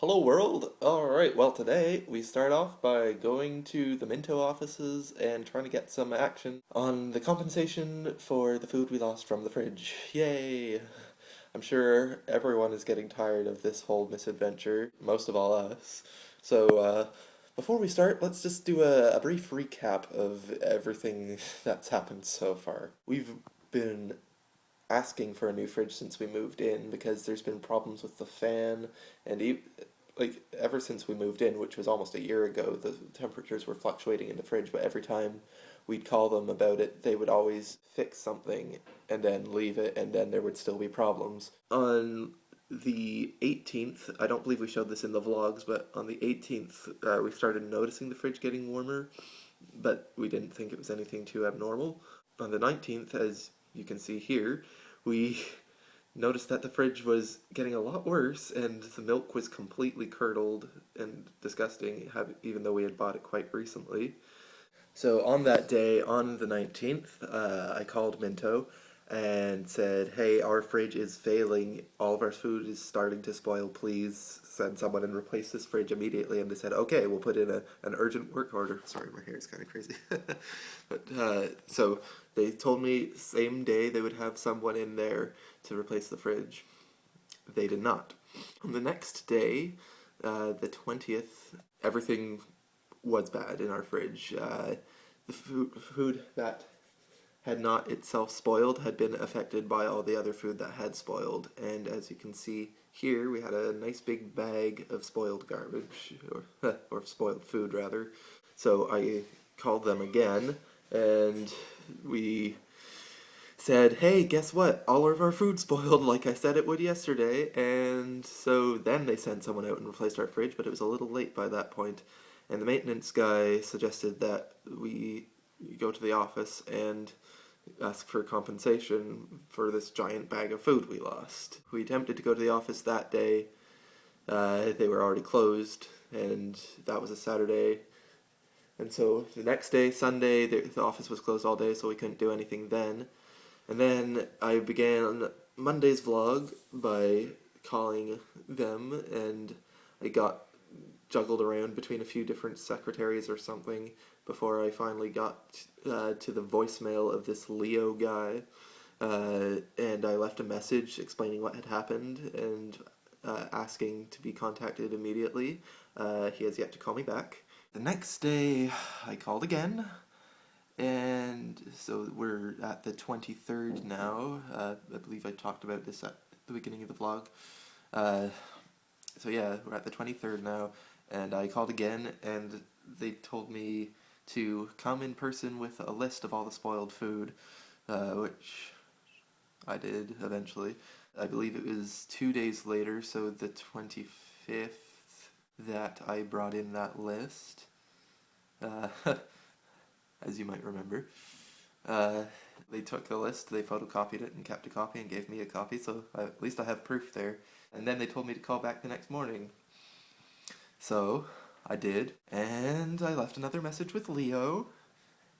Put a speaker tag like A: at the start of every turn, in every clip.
A: Hello world! Alright, well today we start off by going to the Minto offices and trying to get some action on the compensation for the food we lost from the fridge. Yay! I'm sure everyone is getting tired of this whole misadventure, most of all us. So, before we start, let's just do a brief recap of everything that's happened so far. We've been asking for a new fridge since we moved in because there's been problems with the fan and like ever since we moved in, which was almost a year ago, the temperatures were fluctuating in the fridge, but every time we'd call them about it, they would always fix something and then leave it, and then there would still be problems. On the 18th, I don't believe we showed this in the vlogs, but on the 18th, we started noticing the fridge getting warmer, but we didn't think it was anything too abnormal. On the 19th, as you can see here, we noticed that the fridge was getting a lot worse and the milk was completely curdled and disgusting, even though we had bought it quite recently. So on that day, on the 19th, I called Minto and said, hey, our fridge is failing. All of our food is starting to spoil. Please send someone and replace this fridge immediately. And they said, okay, we'll put in an urgent work order. Sorry, my hair is kind of crazy. But so they told me same day they would have someone in there to replace the fridge. They did not. On the next day, the 20th, everything was bad in our fridge. The food that had not itself spoiled had been affected by all the other food that had spoiled, and as you can see here, we had a nice big bag of spoiled garbage, or spoiled food rather. So I called them again, and we said, hey, guess what? All of our food spoiled like I said it would yesterday, and so then they sent someone out and replaced our fridge, but it was a little late by that point, and the maintenance guy suggested that we go to the office and ask for compensation for this giant bag of food we lost. We attempted to go to the office that day. They were already closed, and that was a Saturday. And so the next day, Sunday, the office was closed all day, so we couldn't do anything then. And then I began Monday's vlog by calling them, and I got juggled around between a few different secretaries or something before I finally got to the voicemail of this Leo guy, and I left a message explaining what had happened and asking to be contacted immediately. He has yet to call me back. The next day I called again, and so we're at the 23rd now. I believe I talked about this at the beginning of the vlog. So yeah, we're at the 23rd now, and I called again, and they told me to come in person with a list of all the spoiled food, which I did eventually. I believe it was 2 days later, so the 25th, that I brought in that list, as you might remember. They took the list, they photocopied it and kept a copy and gave me a copy, so at least I have proof there. And then they told me to call back the next morning. So I did, and I left another message with Leo,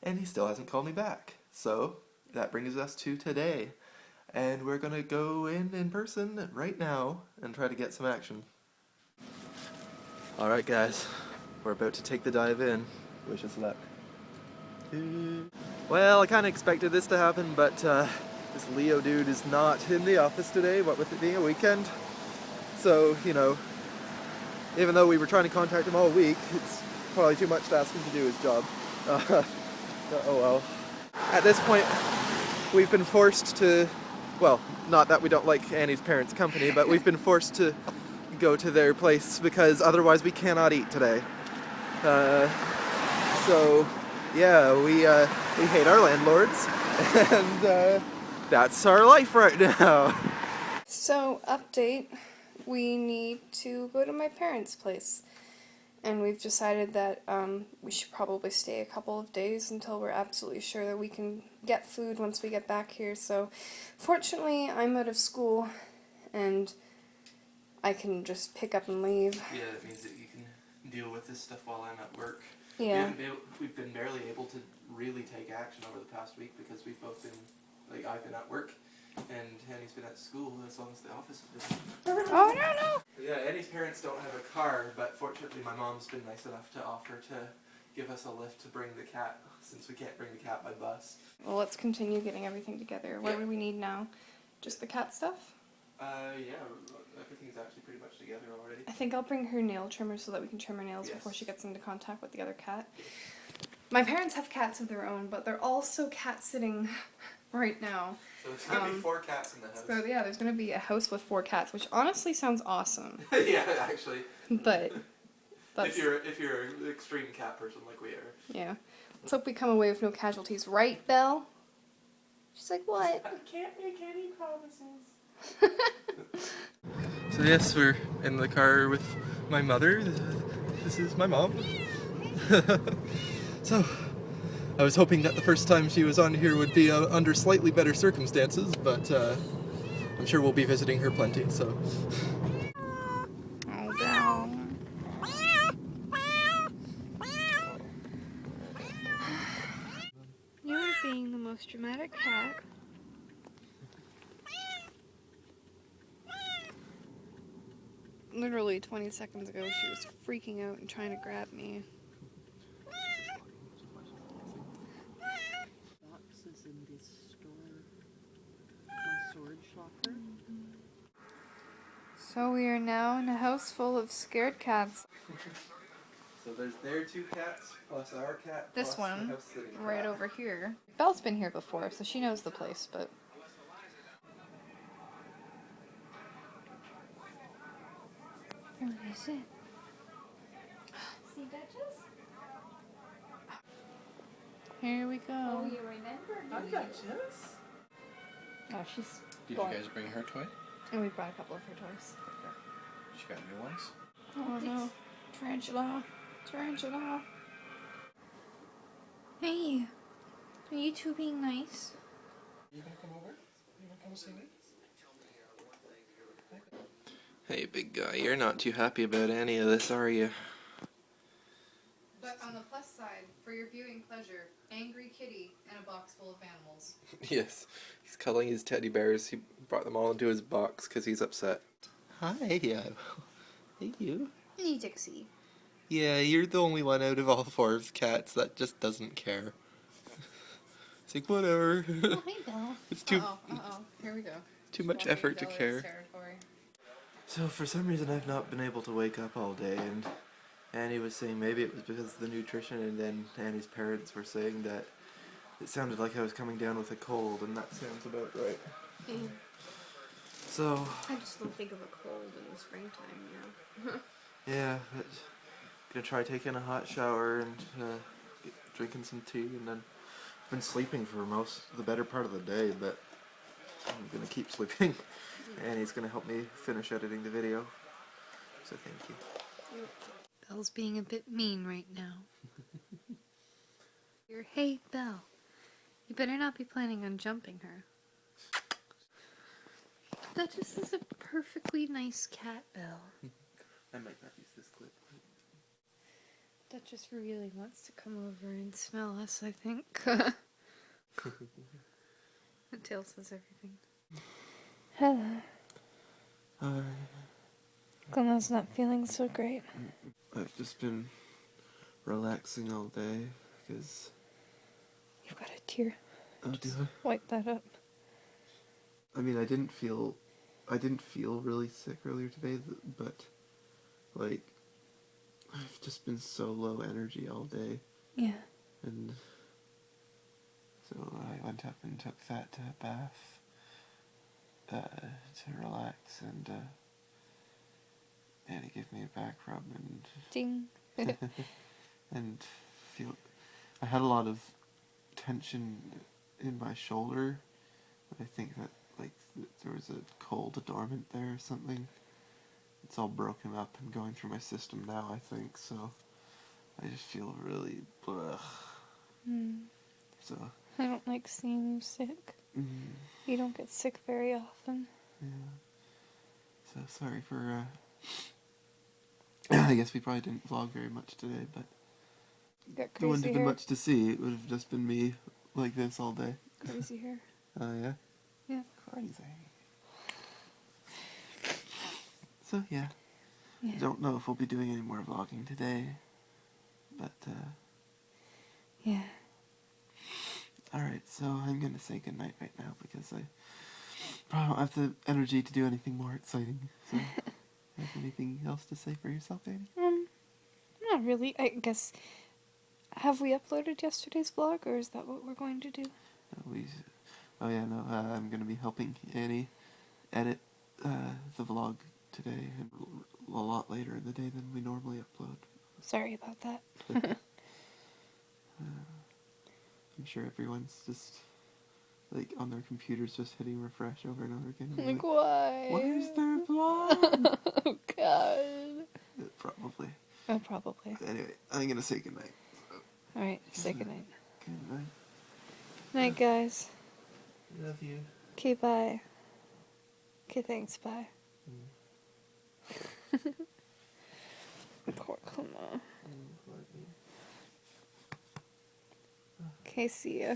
A: and he still hasn't called me back. So that brings us to today, and we're gonna go in person right now and try to get some action. Alright guys, we're about to take the dive in. Wish us luck. Well, I kind of expected this to happen, but this Leo dude is not in the office today, what with it being a weekend. So, you know, even though we were trying to contact him all week, it's probably too much to ask him to do his job. Oh well. At this point, we've been forced to, well, not that we don't like Annie's parents' company, but we've been forced to go to their place because otherwise we cannot eat today. So, yeah, we hate our landlords, and that's our life right now.
B: So, update, we need to go to my parents' place, and we've decided that we should probably stay a couple of days until we're absolutely sure that we can get food once we get back here. So, fortunately, I'm out of school, and I can just pick up and leave.
A: Yeah, that means that you can deal with this stuff while I'm at work.
B: Yeah.
A: We've been barely able to really take action over the past week because we've both been, like, I've been at work And Annie's been at school as long as the office has been.
B: Oh, no.
A: Yeah, Annie's parents don't have a car, but fortunately my mom's been nice enough to offer to give us a lift to bring the cat, since we can't bring the cat by bus.
B: Well, let's continue getting everything together. What do we need now? Just the cat stuff?
A: Yeah, everything's actually pretty much together already.
B: I think I'll bring her nail trimmer so that we can trim her nails before she gets into contact with the other cat. My parents have cats of their own, but they're also cat-sitting right now.
A: So there's going to be 4 cats in the house.
B: So yeah, there's going to be a house with 4 cats, which honestly sounds awesome.
A: Yeah, actually.
B: But
A: if you're an extreme cat person like we are.
B: Yeah. Let's hope we come away with no casualties. Right, Belle? She's like, what?
A: I can't make any promises. So yes, we're in the car with my mother. This is my mom. So, I was hoping that the first time she was on here would be under slightly better circumstances, but I'm sure we'll be visiting her plenty, so.
B: Oh, Belle. You are being the most dramatic cat. Literally 20 seconds ago, she was freaking out and trying to grab me.
C: Boxes in this store. My storage locker.
B: So we are now in a house full of scared cats.
A: So there's their 2 cats, plus our cat,
B: This
A: plus
B: one,
A: the house-sitting
B: right
A: cat.
B: over here. Belle's been here before, so she knows the place, but... What is it? See, Duchess? Here we go.
D: Oh, you remember me.
A: Duchess.
B: Oh, she's...
E: Did
B: gone.
E: you guys bring her toy?
B: And we brought a couple of her toys.
E: She got new ones?
B: Oh no. Tarantula. Tarantula. Hey. Are you two being nice?
E: You gonna come over? You gonna come see me?
A: Hey, big guy, you're not too happy about any of this, are you?
B: But on the plus side, for your viewing pleasure, angry kitty and a box full of animals.
A: Yes, he's cuddling his teddy bears. He brought them all into his box because he's upset. Hi, hey you.
B: Hey, Dixie.
A: Yeah, you're the only one out of all 4 cats that just doesn't care. It's like, whatever.
B: Oh, hey, Belle.
A: It's too
B: Here we go.
A: too much
B: Walking
A: effort to
B: Bella's
A: care.
B: territory.
A: So for some reason I've not been able to wake up all day, and Annie was saying maybe it was because of the nutrition, and then Annie's parents were saying that it sounded like I was coming down with a cold, and that sounds about right.
B: Mm.
A: So
B: I just don't think of a cold in the springtime, you know.
A: yeah, but gonna try taking a hot shower and drinking some tea, and then I've been sleeping for the better part of the day, but I'm gonna keep sleeping. Annie's gonna help me finish editing the video, so thank you.
B: Belle's being a bit mean right now. Hey, Belle. You better not be planning on jumping her. Duchess is a perfectly nice cat, Belle.
A: I might not use this clip.
B: Duchess really wants to come over and smell us, I think. The tail says everything. Hello.
A: Hi.
B: Glenna's not feeling so great.
A: I've just been relaxing all day because.
B: You've got a tear.
A: Oh, do I?
B: Wipe that up.
A: I mean, I didn't feel really sick earlier today, but like I've just been so low energy all day.
B: Yeah.
A: And so I went up and took that bath to relax, and Annie gave me a back rub, and
B: Ding.
A: and I had a lot of tension in my shoulder. I think that there was a cold dormant there or something. It's all broken up and going through my system now, I think, so I just feel really blech. So
B: I don't like seeing you sick. You don't get sick very often.
A: yeah. So sorry for I guess we probably didn't vlog very much today, but
B: You got
A: there wouldn't
B: crazy
A: have been
B: hair.
A: much to see. It would have just been me like this all day.
B: Crazy hair.
A: Oh yeah?
B: Yeah.
A: crazy. So yeah.
B: Yeah.
A: I don't know if we'll be doing any more vlogging today, but
B: Yeah.
A: alright, so I'm gonna say goodnight right now because I probably don't have the energy to do anything more exciting. So, have anything else to say for yourself, Annie?
B: Not really. I guess. Have we uploaded yesterday's vlog, or is that what we're going to do?
A: I'm gonna be helping Annie edit the vlog today, and a lot later in the day than we normally upload.
B: Sorry about that.
A: I'm sure everyone's just like on their computers, just hitting refresh over and over again. and
B: Like, why?
A: Where's their vlog?
B: Oh, God.
A: Probably.
B: Oh, probably.
A: Anyway, I'm gonna say goodnight.
B: Alright, say goodnight.
A: Good night.
B: Night, guys.
A: Love you.
B: Okay, bye. Okay, thanks, bye. Poor Kuma. Okay, see ya.